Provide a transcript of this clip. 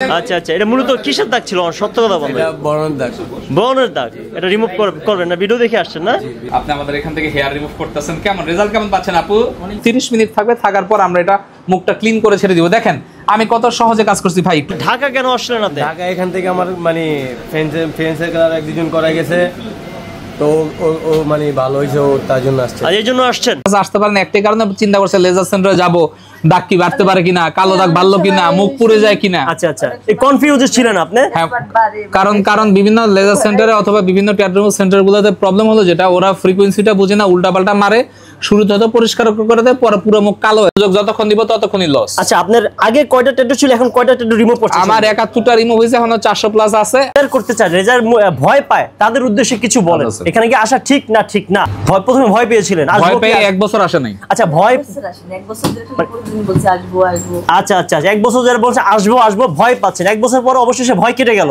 আচ্ছা আচ্ছা, এটা মূলত কিসের দাগ ছিল? সত্য কথা বলবেন। এটা বর্ণের দাগ। বর্ণের দাগ। এটা রিমুভ করবেন না? ভিডিও দেখে আসছেন না? আপনি আমাদের এখান থেকে হেয়ার রিমুভ করতেছেন, কেমন রেজাল্ট কেমন পাচ্ছেন আপু? 30 মিনিট থাকবে, থাকার পর আমরা এটা মুখটা ক্লিন করে ছেড়ে দিব। দেখেন আমি কত সহজে কাজ করছি ভাই। ঢাকা কেন আসলেন আপনি? ঢাকা এখান থেকে আমার মানে ফ্রেন্ডসের কালার এক দুজন করা গেছে, তো ও মানে ভালো হয়েছে, ও তার জন্য আসছে। আর এই জন্য আসছেন? আসতে পারেন একটাই কারণে চিন্তা করছে লেজার সেন্টারে যাবো, দাগ কি বাড়তে পারে কিনা, কালো দাগ বাড়লো কিনা, মুখ পুড়ে যায় কিনা। আচ্ছা আচ্ছা, এই কনফিউজ ছিলেন আপনি? হ্যাঁ, কারণ বিভিন্ন লেজার সেন্টারে অথবা বিভিন্ন ট্যাটু সেন্টার গুলোতে প্রবলেম হলো যেটা ওরা ফ্রিকোয়েন্সিটা বুঝে না, উল্টাপাল্টা মারে। শুরুতে হয়তো পরিষ্কার করে দেয়, পরে পুরো মুখ কালো হয়ে যায়। যতক্ষণ দিব ততক্ষণই লস। আচ্ছা, আপনার আগে কয়টা ট্যাটু ছিল, এখন কয়টা ট্যাটু রিমুভ করছেন? আমার 71টা রিমুভ হয়েছে, এখনো 400 প্লাস আছে। রেজার করতে চায়, রেজার ভয় পায়, তাদের উদ্দেশ্যে কিছু বলেন। এখানে কি আসা ঠিক না? ঠিক না। প্রথমে ভয় পেয়েছিলেন? ভয় পেয়ে 1 বছর আসে নাই। আচ্ছা, ভয়। 1 বছর ধরে প্রতিদিন বলছে আসবো আসবো। আচ্ছা আচ্ছা, 1 বছর ধরে বলছে আসবো আসবো, ভয় পাচ্ছেন। 1 বছর পর অবশেষে ভয় কেটে গেল।